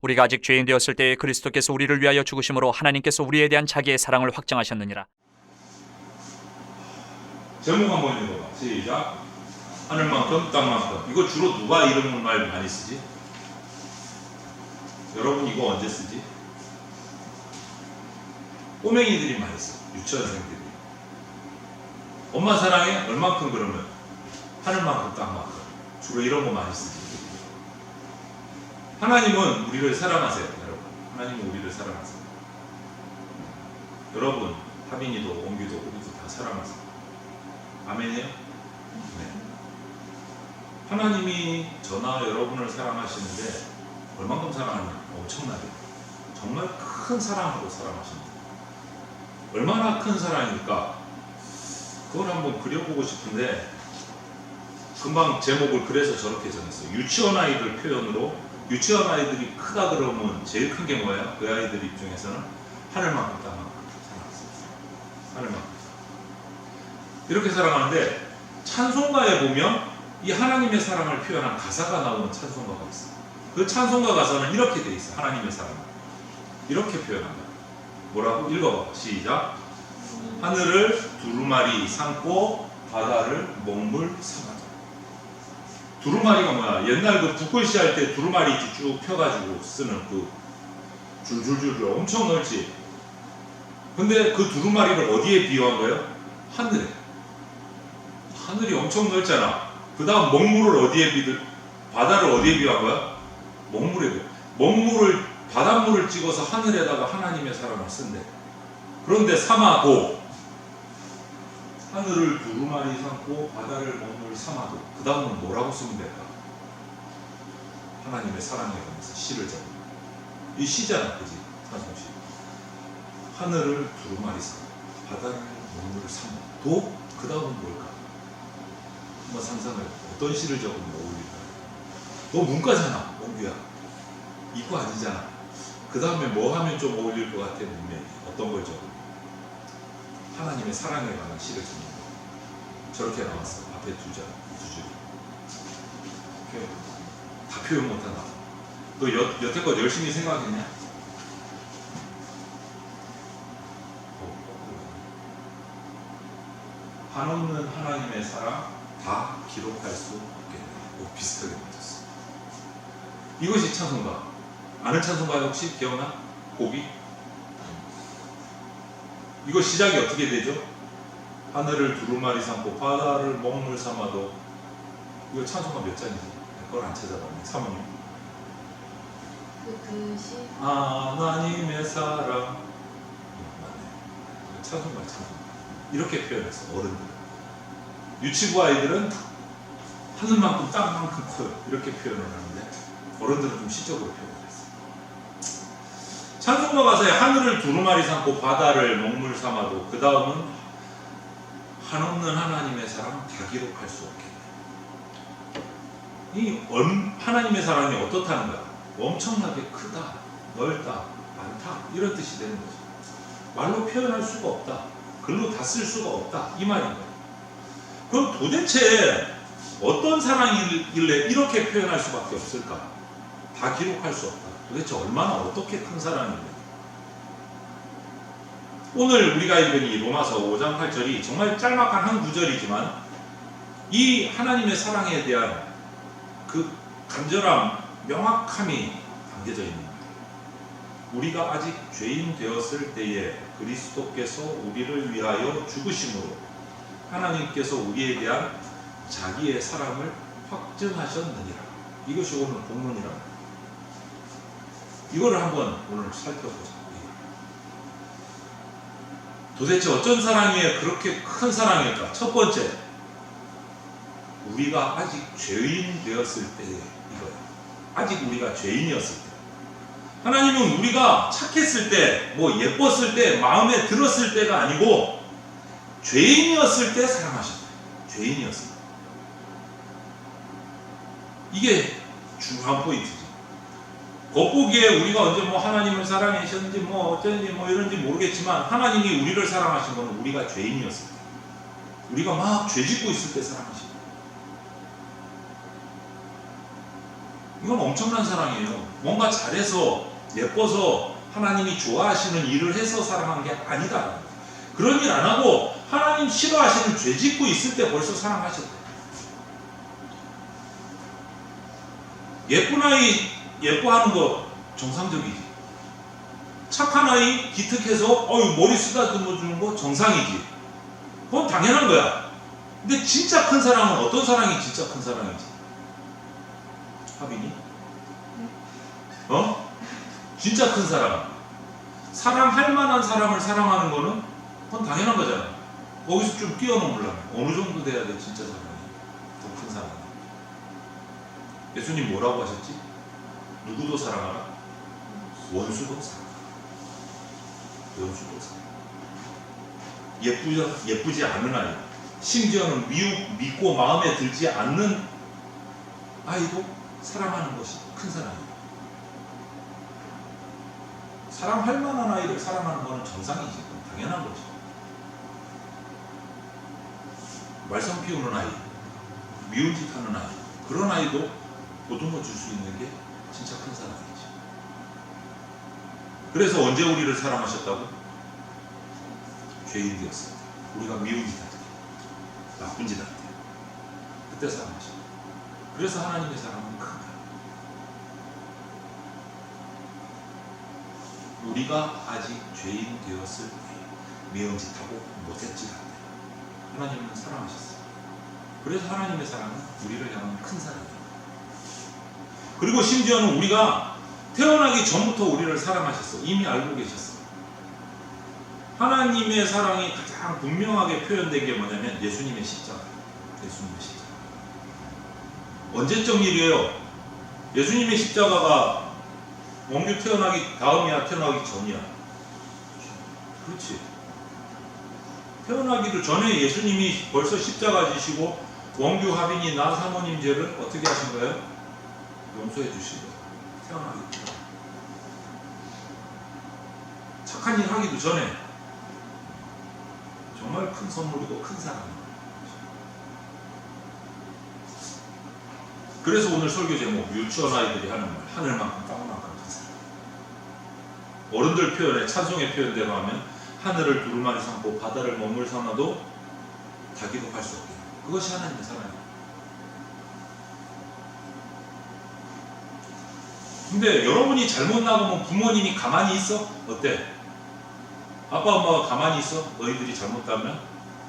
우리가 아직 죄인 되었을 때에 그리스도께서 우리를 위하여 죽으심으로 하나님께서 우리에 대한 자기의 사랑을 확증하셨느니라. 제목 한번 읽어봐. 시작. 하늘만큼 땅만큼. 이거 주로 누가 이런 말 많이 쓰지? 여러분 이거 언제 쓰지? 꼬맹이들이 많이 써. 유치원생들이. 엄마 사랑해? 얼만큼 그러면? 하늘만큼 땅만큼. 주로 이런 거 많이 쓰지. 하나님은 우리를 사랑하세요. 여러분. 하나님은 우리를 사랑하세요. 여러분, 하빈이도, 옹기도, 우리도 다 사랑하세요. 아멘이요? 네. 하나님이 저나 여러분을 사랑하시는데 얼만큼 사랑하냐? 엄청나게. 정말 큰 사랑으로 사랑하십니다. 얼마나 큰 사랑일까? 그걸 한번 그려보고 싶은데 금방 제목을 그래서 저렇게 정했어요. 유치원 아이들 표현으로 유치원 아이들이 크다 그러면 제일 큰 게 뭐예요? 그 아이들 입장에서는 하늘만큼 땅만큼 사랑했어요. 하늘만큼. 이렇게 사랑하는데 찬송가에 보면 이 하나님의 사랑을 표현한 가사가 나오는 찬송가가 있어요. 그 찬송가 가사는 이렇게 돼 있어요. 하나님의 사랑을 이렇게 표현한다. 뭐라고? 읽어봐. 시작. 하늘을 두루마리 삼고 바다를 먹물 삼아도. 두루마리가 뭐야? 옛날 그 붓글씨 할 때 두루마리 쭉 펴가지고 쓰는 그 줄줄줄 엄청 넓지. 근데 그 두루마리를 어디에 비유한 거예요? 하늘에. 하늘이 엄청 넓잖아. 그 다음 먹물을 어디에 바다를 어디에 비유한 거야? 먹물에 비유. 먹물을 바닷물을 찍어서 하늘에다가 하나님의 사랑을 쓴대. 그런데 삼아도 하늘을 두루마리 삼고 바다를 먹물 삼아도 그 다음은 뭐라고 쓰면 될까? 하나님의 사랑에 관해서 시를 적어. 이 시잖아, 그지? 찬송시. 하늘을 두루마리 삼고 바다를 먹물 삼아도 그 다음은 뭘까? 한번 상상을 어떤 시를 적으면 어울릴까? 너 문과잖아, 옹규야. 이거 아니잖아. 그 다음에 뭐 하면 좀 어울릴 것 같아, 분명히. 어떤 걸 적으면? 하나님의 사랑에 관한 시를 적는 거. 저렇게 나왔어. 앞에 두 줄. 다 표현 못한다. 너 여태껏 열심히 생각했냐? 한없는 하나님의 사랑 다 기록할 수 없겠네. 비슷하게 맞았어. 이것이 찬송가. 아는 찬송가 혹시 기억나? 곡이? 이거 시작이 어떻게 되죠? 하늘을 두루마리 삼고 바다를 먹물 삼아도. 이거 찬송가 몇 잔이지? 그걸 안 찾아봤네. 사모님. 그 시? 하나님의 사랑. 맞네. 찬송가. 이렇게 표현했어. 어른들. 유치부 아이들은 하늘만큼 땅만큼 커요. 이렇게 표현을 하는데 어른들은 좀 시적으로 표현을 했어요. 찬송가 가사에 하늘을 두루마리 삼고 바다를 먹물 삼아도 그 다음은 한없는 하나님의 사랑 다 기록할 수 없겠네. 이 하나님의 사랑이 어떻다는 거야? 엄청나게 크다, 넓다, 많다 이런 뜻이 되는 거죠. 말로 표현할 수가 없다. 글로 다 쓸 수가 없다. 이 말인 거예요. 그럼 도대체 어떤 사랑이길래 이렇게 표현할 수밖에 없을까? 다 기록할 수 없다. 도대체 얼마나 어떻게 큰 사랑인가? 오늘 우리가 읽은 이 로마서 5장 8절이 정말 짤막한 한 구절이지만 이 하나님의 사랑에 대한 그 간절함, 명확함이 담겨져 있는 거예요. 우리가 아직 죄인 되었을 때에 그리스도께서 우리를 위하여 죽으심으로 하나님께서 우리에 대한 자기의 사랑을 확증하셨느니라. 이것이 오늘 본문이라고. 이거를 한번 오늘 살펴보자. 도대체 어떤 사랑이 그렇게 큰 사랑일까? 첫 번째, 우리가 아직 죄인 되었을 때 이거예요. 아직 우리가 죄인이었을 때. 하나님은 우리가 착했을 때, 뭐 예뻤을 때, 마음에 들었을 때가 아니고 죄인이었을 때 사랑하셨다. 죄인이었을 때. 이게 중요한 포인트죠. 겉보기에 우리가 언제 뭐 하나님을 사랑하셨는지 뭐 어쩐지 뭐 이런지 모르겠지만 하나님이 우리를 사랑하신 것은 우리가 죄인이었을 때, 우리가 막 죄짓고 있을 때 사랑하신 거예요. 이건 엄청난 사랑이에요. 뭔가 잘해서 예뻐서 하나님이 좋아하시는 일을 해서 사랑한 게 아니다. 그런 일 안 하고 하나님 싫어하시는 죄 짓고 있을 때 벌써 사랑하셨대. 예쁜 아이 예뻐하는 거 정상적이지. 착한 아이 기특해서 머리 쓰다듬어 주는 거 정상이지. 그건 당연한 거야. 근데 진짜 큰 사랑은 어떤 사랑이 진짜 큰 사랑이지? 하빈이? 진짜 큰 사랑. 사랑할 만한 사람을 사랑하는 거는 그건 당연한 거잖아. 거기서 좀 뛰어넘으려면 어느 정도 돼야 돼 진짜 사랑이? 더 큰 사랑이. 예수님 뭐라고 하셨지? 누구도 사랑하라? 원수도 사랑하라. 원수도 사랑하라. 예쁘지 않은 아이, 심지어는 믿고 마음에 들지 않는 아이도 사랑하는 것이 큰 사랑이에요. 사랑할 만한 아이를 사랑하는 것은 정상이지. 당연한 거지. 말썽 피우는 아이, 미운 짓 하는 아이, 그런 아이도 보듬어 줄 수 있는 게 진짜 큰 사랑이지. 그래서 언제 우리를 사랑하셨다고? 죄인 되었을 때, 우리가 미운 짓 할 때, 나쁜 짓 할 때, 그때 사랑하셨다. 그래서 하나님의 사랑은 큰 거야. 우리가 아직 죄인 되었을 때, 미운 짓하고 못된 짓 할 때, 하나님은 사랑하셨어요. 그래서 하나님의 사랑은 우리를 향한 큰 사랑이에요. 그리고 심지어는 우리가 태어나기 전부터 우리를 사랑하셨어요. 이미 알고 계셨어요. 하나님의 사랑이 가장 분명하게 표현된 게 뭐냐면 예수님의 십자가. 예수님의 십자가. 언제적 일이에요? 예수님의 십자가가 원규 태어나기 다음이야? 태어나기 전이야? 그렇지. 태어나기도 전에 예수님이 벌써 십자가 지시고 원규, 하빈이, 나 사모님 죄를 어떻게 하신 거예요? 용서해 주신 거예요. 태어나기 전에. 착한 일 하기도 전에. 정말 큰 선물이고 큰 사랑입니다. 그래서 오늘 설교 제목 유치원 아이들이 하는 말, 하늘만큼 땅만큼 큰 사랑. 어른들 표현에 찬송의 표현대로 하면 하늘을 두루마리 삼고 바다를 머물 삼아도 다 기록할 수 없게. 그것이 하나님의 사랑이에요. 근데 여러분이 잘못 나가면 부모님이 가만히 있어? 어때? 아빠 엄마가 가만히 있어? 너희들이 잘못하면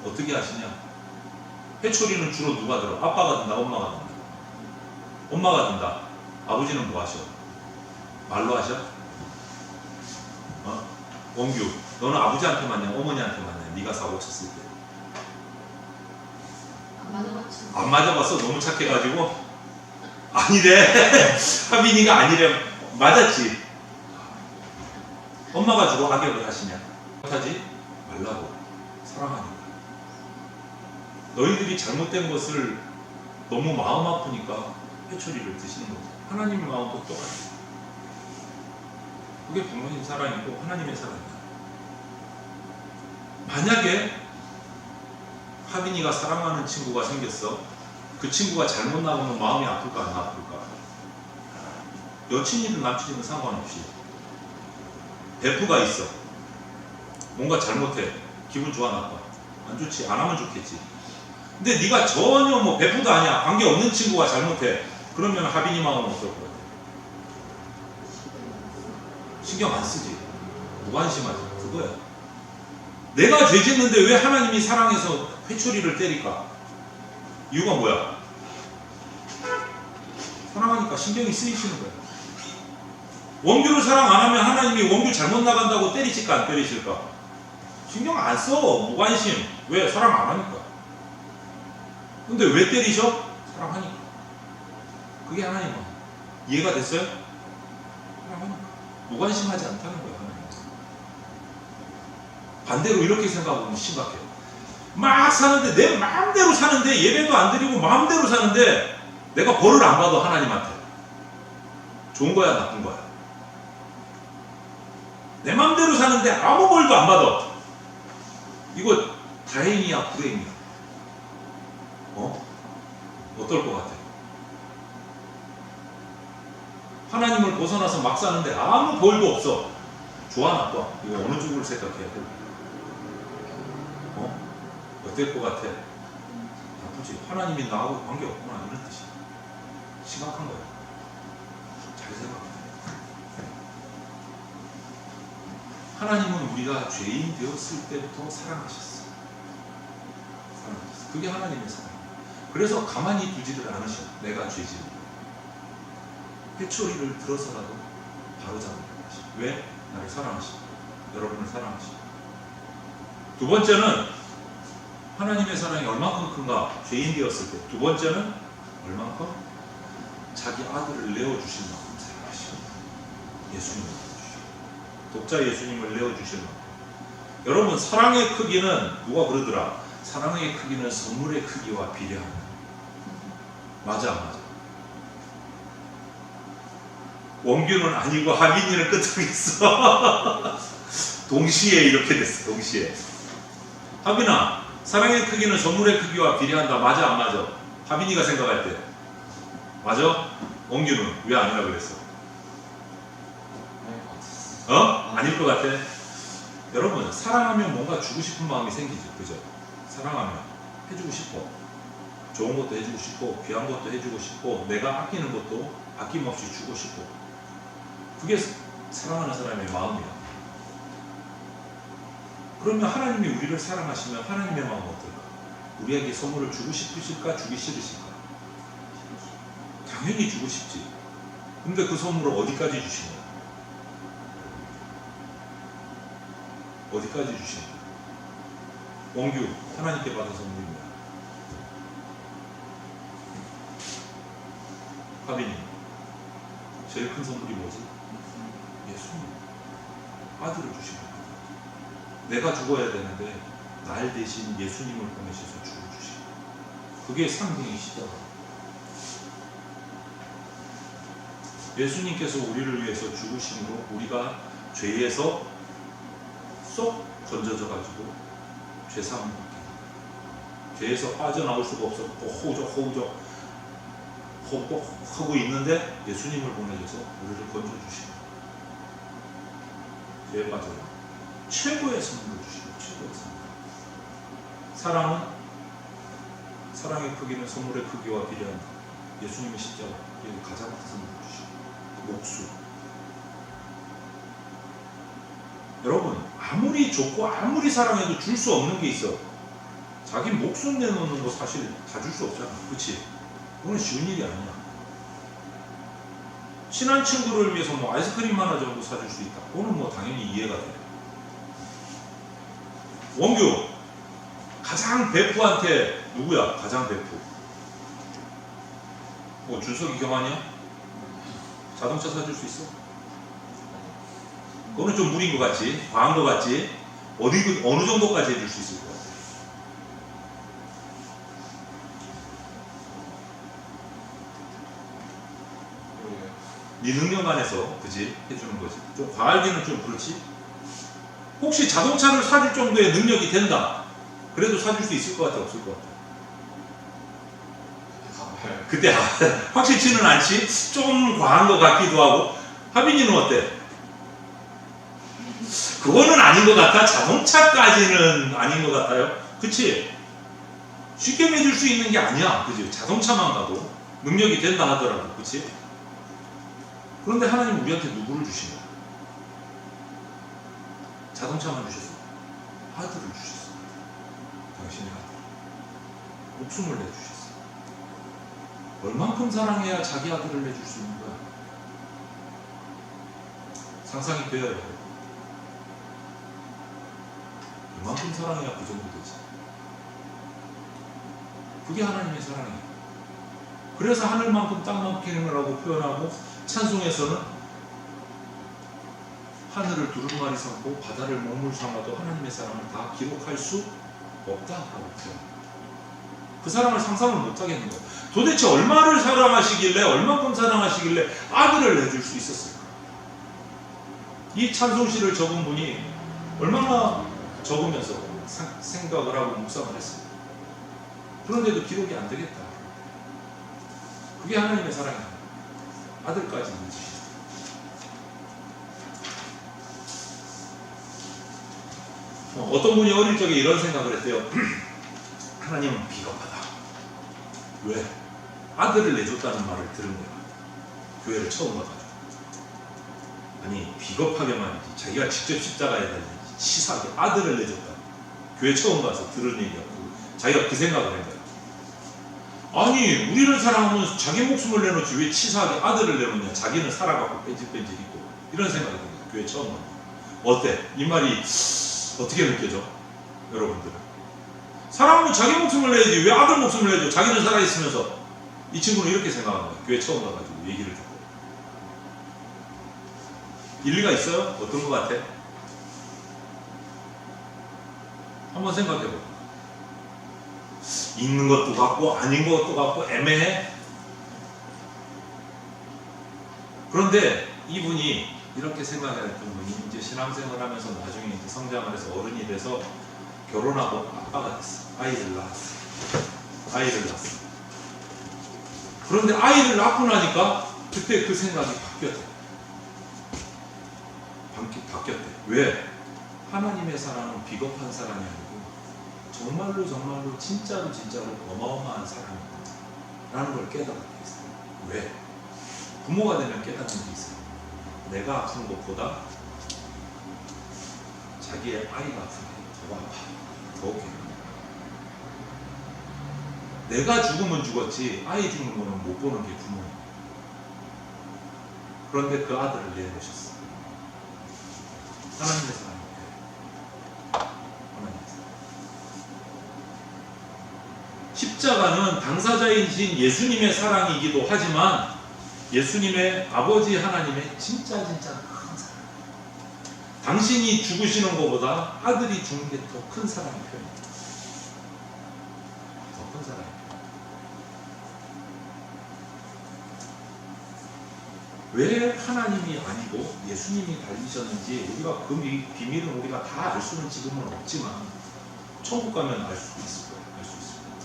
어떻게 하시냐? 회초리는 주로 누가 들어? 아빠가 든다? 엄마가 든다? 엄마가 든다. 아버지는 뭐 하셔? 말로 하셔? 원규, 너는 아버지한테 맞냐? 어머니한테 맞냐? 네가 사고 쳤을 때. 안 맞아봤어? 너무 착해가지고? 아니래. 하빈이가 아니래. 맞았지. 엄마가 주로 악역을 하시냐? 하지 말라고. 사랑하니까. 너희들이 잘못된 것을 너무 마음 아프니까 회초리를 드시는 거죠. 하나님의 마음도 똑같아요. 그게 부모님 사랑이고 하나님의 사랑이야. 만약에 하빈이가 사랑하는 친구가 생겼어. 그 친구가 잘못 나가면 마음이 아플까 안 아플까? 여친이든 남친이든 상관없이 베프가 있어. 뭔가 잘못해. 기분 좋아 나빠? 안 좋지. 안 하면 좋겠지. 근데 네가 전혀 뭐 베프도 아니야. 관계없는 친구가 잘못해. 그러면 하빈이 마음은 어떨 것 같아? 신경 안 쓰지. 무관심하지. 그거야. 내가 죄 짓는데 왜 하나님이 사랑해서 회초리를 때릴까? 이유가 뭐야? 사랑하니까 신경이 쓰이시는 거야. 원규를 사랑 안 하면 하나님이 원규 잘못 나간다고 때리실까 안 때리실까? 신경 안 써. 무관심. 왜? 사랑 안 하니까. 근데 왜 때리셔? 사랑하니까. 그게 하나님 마음. 이해가 됐어요? 사랑하니까. 무관심하지 않다는 거야. 하나님. 반대로 이렇게 생각하면 심각해. 막 사는데 내 마음대로 사는데 예배도 안 드리고 마음대로 사는데 내가 벌을 안 받아 하나님한테. 좋은 거야 나쁜 거야? 내 마음대로 사는데 아무 벌도 안 받아. 이거 다행이야 불행이야? 어떨 것 같아? 하나님을 벗어나서 막 사는데 아무 벌도 없어. 좋아 나빠? 이거 어느 쪽으로 생각해야 돼? 어떨 것 같아? 나쁘지. 하나님이 나하고 관계없구나 이런 뜻이야. 심각한 거야. 잘 생각해. 하나님은 우리가 죄인 되었을 때부터 사랑하셨어. 그게 하나님의 사랑이야. 그래서 가만히 두지를 않으셔. 내가 죄지은 회초리를 들어서라도 바로 잡는 것이. 왜? 나를 사랑하시고 여러분을 사랑하시고. 두 번째는 하나님의 사랑이 얼만큼 큰가? 죄인 되었을 때. 두 번째는 얼만큼? 자기 아들을 내어주실 만큼 사랑하시고 예수님을 내어주시고 독자 예수님을 내어주실 만큼. 여러분 사랑의 크기는 누가 그러더라? 사랑의 크기는 선물의 크기와 비례한다. 맞아. 원규는 아니고 하빈이는 끄떡했어. 동시에 이렇게 됐어. 동시에. 하빈아, 사랑의 크기는 선물의 크기와 비례한다. 맞아 안 맞아? 하빈이가 생각할 때 맞아? 원규는 왜 아니라 그랬어? 아닐 것 같아? 여러분 사랑하면 뭔가 주고 싶은 마음이 생기죠. 그죠? 사랑하면 해주고 싶어. 좋은 것도 해주고 싶고 귀한 것도 해주고 싶고 내가 아끼는 것도 아낌없이 주고 싶고. 그게 사랑하는 사람의 마음이야. 그러면 하나님이 우리를 사랑하시면 하나님의 마음은 어떨까? 우리에게 선물을 주고 싶으실까? 주기 싫으실까? 당연히 주고 싶지. 근데 그 선물을 어디까지 주시냐? 어디까지 주시냐? 원규, 하나님께 받은 선물입니다. 하빈이, 제일 큰 선물이 뭐지? 예수님. 아들을 주신 겁니다. 내가 죽어야 되는데 날 대신 예수님을 보내셔서 죽어주시고. 그게 상징이시죠. 예수님께서 우리를 위해서 죽으심으로 우리가 죄에서 쏙 건져져 가지고 죄사함을 받게 됩니다. 죄에서 빠져나올 수가 없어. 호우적 하고 있는데 예수님을 보내줘서 우리를 건져주시고 죄에 빠져요. 최고의 선물을 주시고 최고의 선물. 사랑은 사랑의 크기는 선물의 크기와 비례한다. 예수님의 십자가 가장 큰 선물을 주시고 목숨. 여러분 아무리 좋고 아무리 사랑해도 줄 수 없는 게 있어. 자기 목숨 내놓는 거 사실 다 줄 수 없잖아. 그렇지? 그건 쉬운 일이 아니야. 친한 친구를 위해서 뭐 아이스크림 하나 정도 사줄 수 있다. 그거는 뭐 당연히 이해가 돼. 원규 가장 베프한테 누구야? 가장 베프. 뭐 준석이 경환이야? 자동차 사줄 수 있어? 그거는 좀 무리인 것 같지? 과한 것 같지? 어느 정도까지 해줄 수 있을 것 같아? 네 능력 안에서 그지? 해주는 거지. 좀 과하기는 좀 그렇지? 혹시 자동차를 사줄 정도의 능력이 된다. 그래도 사줄 수 있을 것 같아? 없을 것 같아? 그때 확실치는 않지? 좀 과한 것 같기도 하고. 하빈이는 어때? 그거는 아닌 것 같아? 자동차까지는 아닌 것 같아요? 그치? 쉽게 내줄 수 있는 게 아니야. 그치? 자동차만 가도 능력이 된다 하더라도. 그치? 그런데 하나님 우리한테 누구를 주신 거야? 자동차만 주셨어? 아들을 주셨어. 당신의 아들. 목숨을 내주셨어. 얼만큼 사랑해야 자기 아들을 내줄 수 있는 거야? 상상이 돼요. 얼만큼 사랑해야 그 정도 되지? 그게 하나님의 사랑이에요. 그래서 하늘만큼 땅만큼이라고 표현하고 찬송에서는 하늘을 두루마리 삼고 바다를 먹물 삼아도 하나님의 사랑을 다 기록할 수 없다라고 표현합니다. 그 사랑을 상상을 못하겠는 거예요. 도대체 얼마를 사랑하시길래 얼만큼 사랑하시길래 아들을 내줄 수 있었을까? 이 찬송시를 적은 분이 얼마나 적으면서 생각을 하고 묵상을 했습니다. 그런데도 기록이 안 되겠다. 그게 하나님의 사랑이에요. 아들까지 내주셨어요. 어떤 분이 어릴 적에 이런 생각을 했대요. 하나님은 비겁하다. 왜? 아들을 내줬다는 말을 들은 거야. 교회를 처음 가가지고. 아니 비겁하게 말이지. 자기가 직접 십자가에 달리지 치사하게 아들을 내줬다. 교회 처음 가서 들은 얘기야. 자기가 그 생각을 한 거야. 아니 우리를 사랑하면 자기 목숨을 내놓지 왜 치사하게 아들을 내놓냐. 자기는 살아가고 뺀질뺀질 있고. 이런 생각이 듭니다. 교회 처음 가서. 어때? 이 말이 어떻게 느껴져? 여러분들 사랑하면 자기 목숨을 내야지 왜 아들 목숨을 내줘. 자기는 살아있으면서. 이 친구는 이렇게 생각한 거야. 교회 처음 가가지고 얘기를 듣고. 일리가 있어요? 어떤 것 같아? 한번 생각해봐. 있는 것도 같고 아닌 것도 같고 애매해. 그런데 이분이 이렇게 생각했던 분이 이제 신앙생활을 하면서 나중에 이제 성장을 해서 어른이 돼서 결혼하고 아빠가 됐어. 아이를 낳았어. 그런데 아이를 낳고 나니까 그때 그 생각이 바뀌었대. 왜? 하나님의 사랑은 비겁한 사랑이 아니고 정말로 진짜로 어마어마한 사랑이구나 라는 걸 깨닫게 됐어요. 왜? 부모가 되면 깨닫는 게 있어요. 내가 아픈 것보다 자기의 아이가 아픈 게 더 아파. 더 괴로워. 내가 죽으면 죽었지 아이 죽는 거는 못 보는 게 부모예요. 그런데 그 아들을 내놓으셨어. 하나님의 사랑이에요. 하나님의 사랑. 십자가는 당사자이신 예수님의 사랑이기도 하지만 예수님의 아버지 하나님의 진짜 큰 사랑. 당신이 죽으시는 것보다 아들이 죽는 게 더 큰 사랑의 표현입니다. 더 큰 사랑. 왜 하나님이 아니고 예수님이 달리셨는지 우리가 그 비밀은 우리가 다 알 수는 지금은 없지만 천국 가면 알 수 있을 거예요. 알 수 있을 거예요.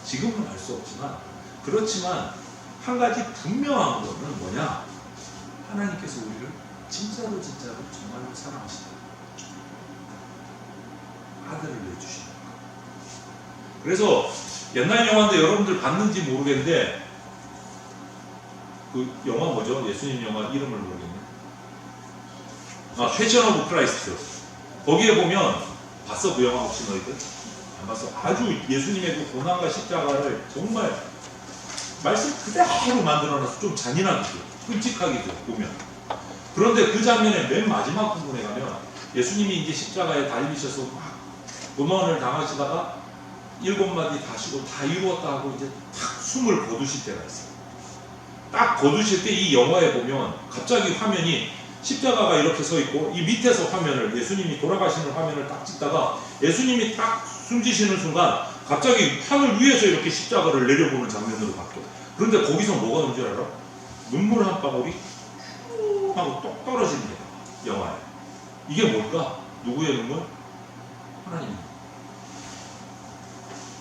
지금은 알 수 없지만 그렇지만 한 가지 분명한 거는 뭐냐? 하나님께서 우리를 진짜로 정말로 사랑하신다. 아들을 내주신다. 그래서 옛날 영화인데 여러분들 봤는지 모르겠는데 그 영화 뭐죠? 예수님 영화 이름을 모르겠네. 패션 오브 크라이스트. 거기에 보면 봤어? 그 영화 혹시 너희들? 안 봤어? 아주 예수님의 그 고난과 십자가를 정말 말씀 그대로 만들어놔서 좀 잔인하게 끔찍하게 보면. 그런데 그 장면의 맨 마지막 부분에 가면 예수님이 이제 십자가에 달리셔서 막 고난을 당하시다가 7마디 다시고 다 이루었다 하고 이제 탁 숨을 거두실 때가 있어요. 딱 거두실 때 이 영화에 보면 갑자기 화면이 십자가가 이렇게 서 있고 이 밑에서 화면을 예수님이 돌아가시는 화면을 딱 찍다가 예수님이 딱 숨지시는 순간 갑자기 하늘 위에서 이렇게 십자가를 내려보는 장면으로 바뀌어. 그런데 거기서 뭐가 나온 줄 알아? 눈물 한 방울이 쭉 하고 똑 떨어지는 게 영화에. 이게 뭘까? 누구의 눈물?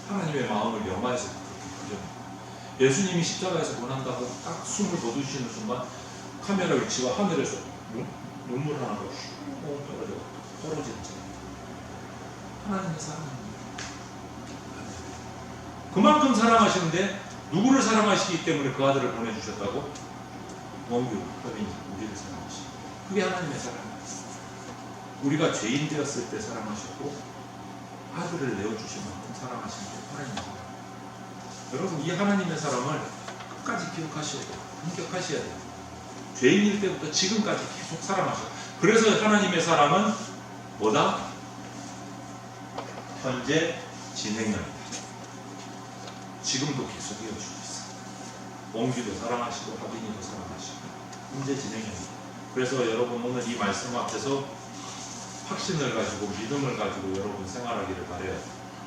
하나님의 마음을 영화에서 그렇게 그려요. 예수님이 십자가에서 고난다고 딱 숨을 거두시는 순간 카메라 위치가 하늘에서 눈물 하나가 슉 떨어지는 거예요. 하나님의 사랑입니다. 그만큼 사랑하시는데 누구를 사랑하시기 때문에 그 아들을 보내주셨다고? 원규, 혈빈이 우리를 사랑하시고 그게 하나님의 사랑입니다. 우리가 죄인 되었을 때 사랑하셨고 아들을 내어주신 만큼 사랑하신 게 하나님의 사랑. 여러분 이 하나님의 사랑을 끝까지 기억하셔야 돼요. 인격하셔야 돼요. 죄인일 때부터 지금까지 계속 사랑하셔요. 그래서 하나님의 사랑은 뭐다? 현재 진행형이다. 지금도 계속 이어지고 있어요. 원기도 사랑하시고 하빈이도 사랑하시고 현재 진행형이다. 그래서 여러분 오늘 이 말씀 앞에서 확신을 가지고 믿음을 가지고 여러분 생활하기를 바라요.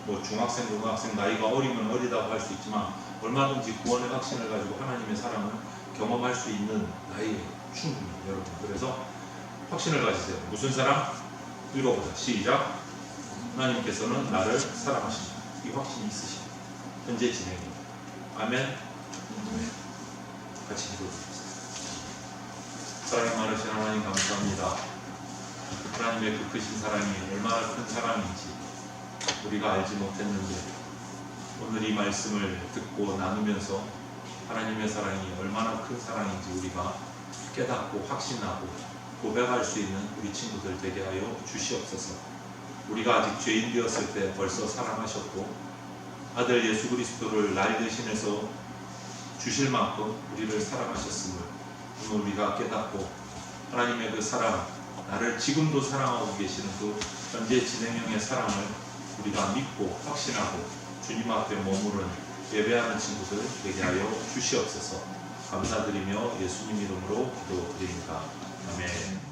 뭐 중학생, 고등학생 나이가 어리면 어리다고 할 수 있지만 얼마든지 구원의 확신을 가지고 하나님의 사랑을 경험할 수 있는 나이에 충분히 여러분. 그래서 확신을 가지세요. 무슨 사랑? 읽어보자. 시작. 하나님께서는 나를 사랑하신다. 이 확신이 있으시다. 현재 진행입니다. 아멘. 같이 기도드리겠습니다. 사랑이 많으신 하나님 감사합니다. 하나님의 그 크신 사랑이 얼마나 큰 사랑인지 우리가 알지 못했는데 오늘 이 말씀을 듣고 나누면서 하나님의 사랑이 얼마나 큰 사랑인지 우리가 깨닫고 확신하고 고백할 수 있는 우리 친구들 되게 하여 주시옵소서. 우리가 아직 죄인 되었을 때 벌써 사랑하셨고 아들 예수 그리스도를 날 대신해서 주실 만큼 우리를 사랑하셨음을 오늘 우리가 깨닫고 하나님의 그 사랑, 나를 지금도 사랑하고 계시는 그 현재 진행형의 사랑을 우리가 믿고 확신하고 주님 앞에 머무른 예배하는 친구들 되게 하여 주시옵소서. 감사드리며 예수님 이름으로 기도드립니다. 아멘.